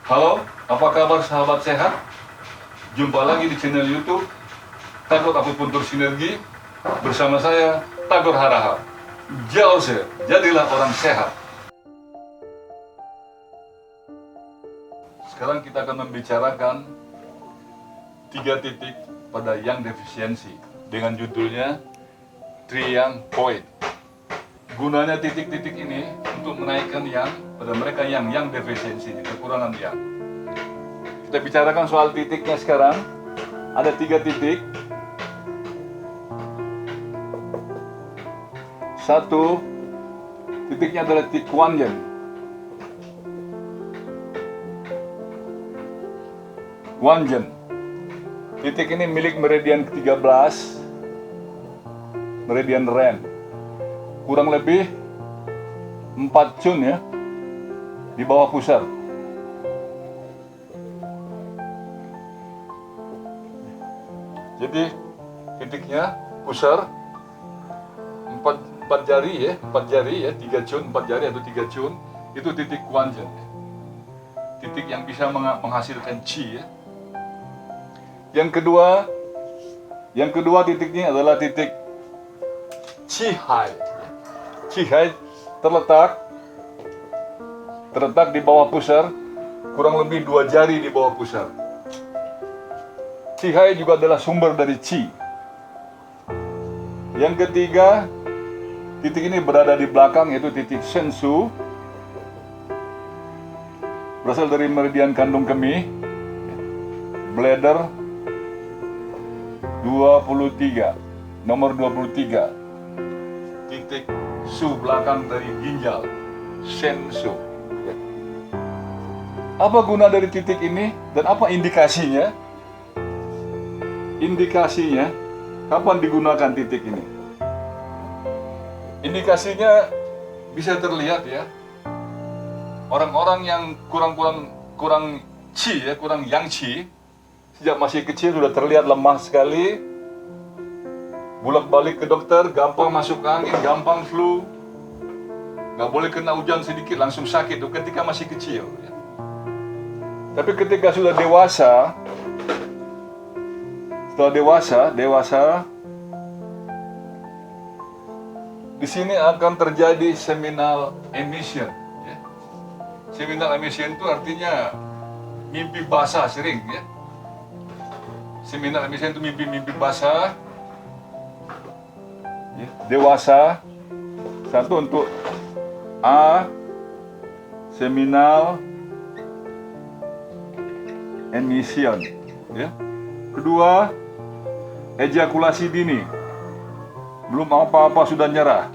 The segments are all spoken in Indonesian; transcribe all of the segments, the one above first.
Halo, apa kabar sahabat sehat? Jumpa lagi di channel YouTube Tagor Akupuntur Sinergi bersama saya Tagor Harahap. Jauh jadilah orang sehat. Sekarang kita akan membicarakan 3 titik pada yang defisiensi dengan judulnya Triang Point. Gunanya titik-titik ini untuk menaikkan yang pada mereka yang defisiensi, kekurangan yang. Kita bicarakan soal titiknya sekarang. Ada 3 titik. 1 titiknya adalah titik Kuan Yin. Titik ini milik meridian ke-13, meridian Ren. Kurang lebih 4 cun ya, di bawah pusar. Jadi titiknya pusar 4 jari ya, 3 cun, 4 jari atau 3 cun, itu titik Kuan Yin. Titik yang bisa menghasilkan Qi ya. Yang kedua titiknya adalah titik Qi Hai. Qi Hai terletak di bawah pusar, kurang lebih 2 jari di bawah pusar. Qi Hai juga adalah sumber dari Qi. Yang ketiga, titik ini berada di belakang, yaitu titik Shen Su. Berasal dari meridian kandung kemih, bladder 23, nomor 23. Titik Su belakang dari ginjal, Shen Su. Apa guna dari titik ini dan apa indikasinya? Indikasinya, kapan digunakan titik ini? Indikasinya bisa terlihat ya. Orang-orang yang kurang Qi ya, kurang yang Qi, sejak masih kecil sudah terlihat lemah sekali, bolak-balik ke dokter, gampang masuk angin, gampang flu, nggak boleh kena hujan sedikit langsung sakit itu ketika masih kecil ya. Tapi ketika sudah dewasa, di sini akan terjadi seminal emission ya. Seminal emission itu artinya mimpi basah sering ya. Seminal emission itu mimpi basah ya. Dewasa. Satu untuk A, seminal emission ya. Kedua, ejakulasi dini. Belum apa-apa sudah nyerah.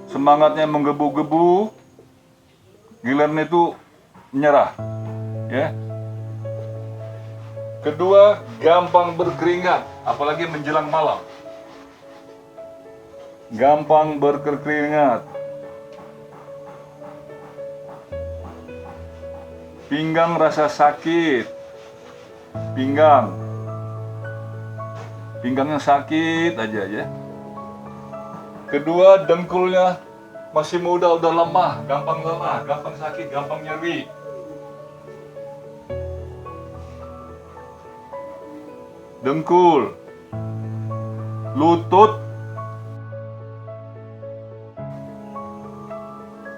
Semangatnya menggebu-gebu, giliran itu menyerah ya. Kedua, gampang berkeringat, apalagi menjelang malam. Gampang berkeringat. Pinggang rasa sakit. Pinggangnya sakit aja ya. Kedua, dengkulnya masih muda udah lemah, gampang sakit, gampang nyeri. Dengkul, lutut,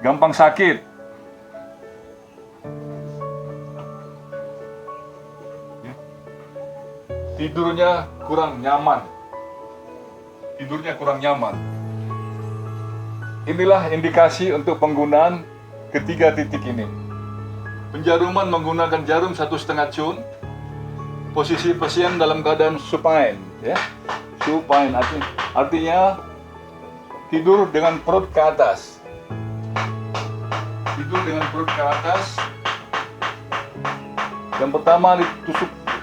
gampang sakit. Tidurnya kurang nyaman. Inilah indikasi untuk penggunaan ketiga titik ini. Penjaruman menggunakan jarum 1,5 cun. Posisi pasien dalam keadaan supine, ya. Supine artinya tidur dengan perut ke atas.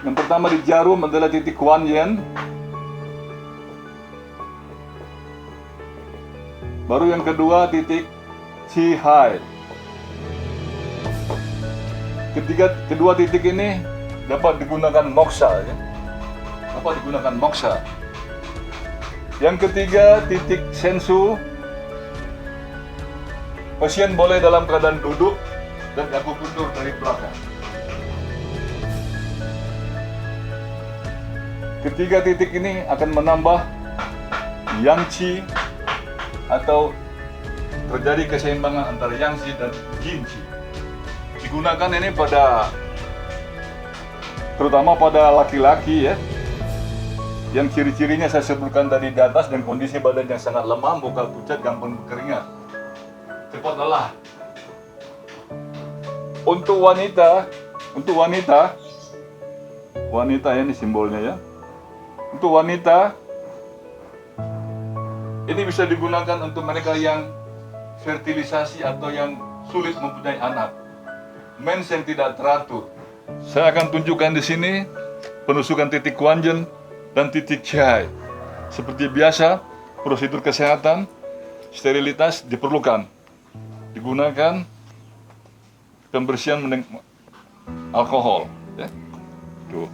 Yang pertama di jarum adalah titik Kuan Yin. Baru yang kedua titik Qi Hai. Kedua titik ini dapat digunakan moksa ya. Yang ketiga titik Shen Su. Pasien boleh dalam keadaan duduk dan akupuntur dari belakang. Ketiga titik ini akan menambah yang qi atau terjadi keseimbangan antara yang qi dan yin qi. Digunakan ini terutama pada laki-laki ya, yang ciri-cirinya saya sebutkan tadi di atas, dan kondisi badan yang sangat lemah, muka pucat, gampang berkeringat, cepat lelah. Untuk wanita ini simbolnya ya. Untuk wanita ini bisa digunakan untuk mereka yang fertilisasi atau yang sulit mempunyai anak, mens yang tidak teratur. Saya akan tunjukkan di sini penusukan titik Kuanzhen dan titik Qihai. Seperti biasa, prosedur kesehatan, sterilitas diperlukan. Digunakan pembersihan alkohol. Ya. Tuh.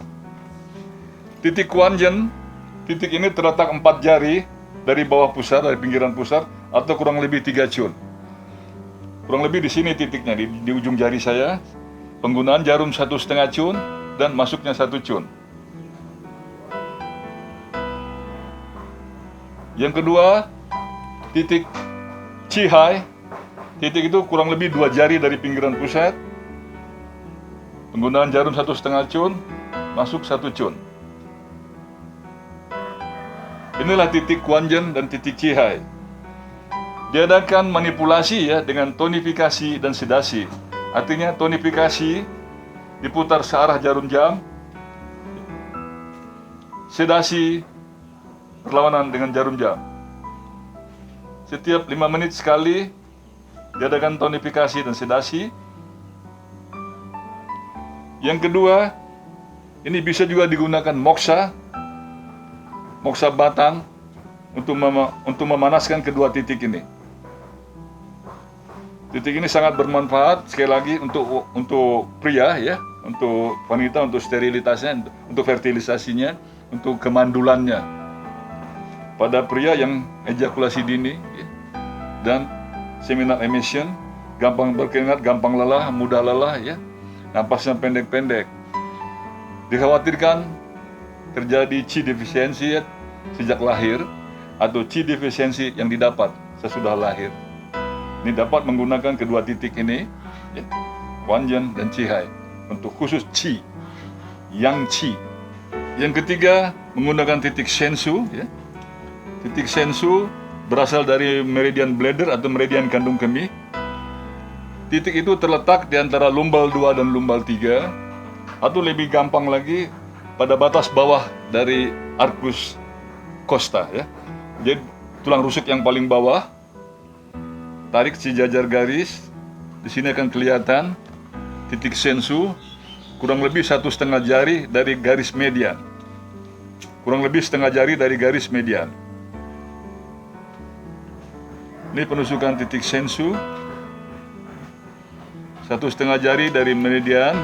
Titik Kuanzhen, titik ini terletak 4 jari dari bawah pusar, dari pinggiran pusar, atau kurang lebih 3 cun. Kurang lebih di sini titiknya, di ujung jari saya. Penggunaan jarum 1,5 cun dan masuknya 1 cun. Yang kedua, titik Qihai. Titik itu kurang lebih 2 jari dari pinggiran pusat. Penggunaan jarum 1,5 cun, masuk 1 cun. Inilah titik Kuanzhen dan titik Qihai. Diadakan manipulasi ya dengan tonifikasi dan sedasi. Artinya tonifikasi diputar searah jarum jam, sedasi berlawanan dengan jarum jam. Setiap 5 menit sekali diadakan tonifikasi dan sedasi. Yang kedua, ini bisa juga digunakan moksa batang untuk memanaskan kedua titik ini. Titik ini sangat bermanfaat sekali lagi untuk pria ya, untuk wanita, untuk sterilitasnya, untuk fertilisasinya, untuk kemandulannya. Pada pria yang ejakulasi dini ya, dan seminal emission, gampang berkeringat, gampang lelah, mudah lelah ya, napasnya pendek-pendek. Dikhawatirkan terjadi qi defisiensi ya, sejak lahir, atau qi defisiensi yang didapat sesudah lahir. Ini dapat menggunakan kedua titik ini, ya, Kuanzhen dan Qihai, untuk khusus qi, yang qi. Yang ketiga, menggunakan titik Shenshu. Ya. Titik Shenshu berasal dari meridian bladder atau meridian kandung kemih. Titik itu terletak di antara lumbal 2 dan lumbal 3, atau lebih gampang lagi, pada batas bawah dari arcus costa. Ya. Jadi tulang rusuk yang paling bawah. Tarik sejajar garis, di sini akan kelihatan titik Shenshu, kurang lebih 1,5 jari dari garis median. Kurang lebih setengah jari dari garis median. Ini penusukan titik Shenshu, 1,5 jari dari meridian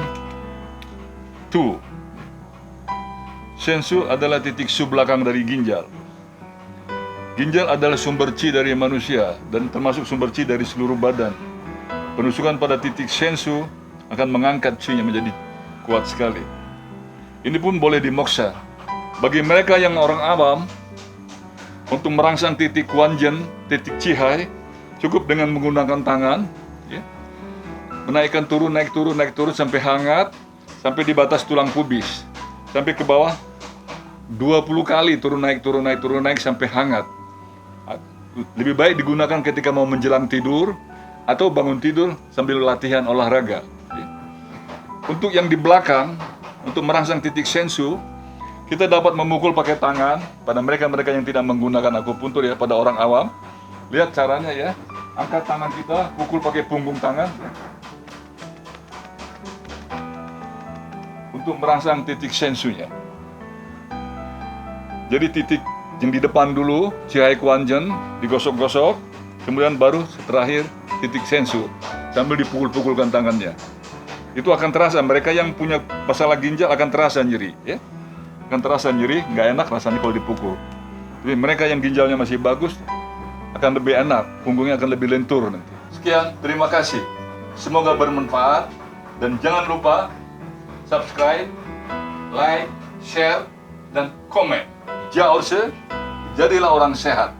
2. Shenshu adalah titik subbelakang dari ginjal. Ginjal adalah sumber qi dari manusia dan termasuk sumber qi dari seluruh badan. Penusukan pada titik Shenshu akan mengangkat qi-nya menjadi kuat sekali. Ini pun boleh dimoksa. Bagi mereka yang orang awam, untuk merangsang titik Kuanzhen, titik Qihai, cukup dengan menggunakan tangan, ya, menaikkan turun, naik turun sampai hangat, sampai di batas tulang pubis, sampai ke bawah 20 kali turun naik sampai hangat. Lebih baik digunakan ketika mau menjelang tidur atau bangun tidur sambil latihan olahraga. Untuk yang di belakang, untuk merangsang titik Shenshu, kita dapat memukul pakai tangan pada mereka yang tidak menggunakan akupuntur ya, pada orang awam. Lihat caranya ya, angkat tangan kita, pukul pakai punggung tangan. Untuk merangsang titik Shenshu-nya. Jadi titik yang di depan dulu, Qihai Kuanzhen, digosok-gosok, kemudian baru terakhir titik Shenshu, sambil dipukul-pukulkan tangannya. Itu akan terasa, mereka yang punya masalah ginjal akan terasa nyeri, ya. Akan terasa nyeri, nggak enak rasanya kalau dipukul. Jadi mereka yang ginjalnya masih bagus, akan lebih enak, punggungnya akan lebih lentur nanti. Sekian, terima kasih. Semoga bermanfaat, dan jangan lupa subscribe, like, share, dan komen. Jaorse, jadilah orang sehat.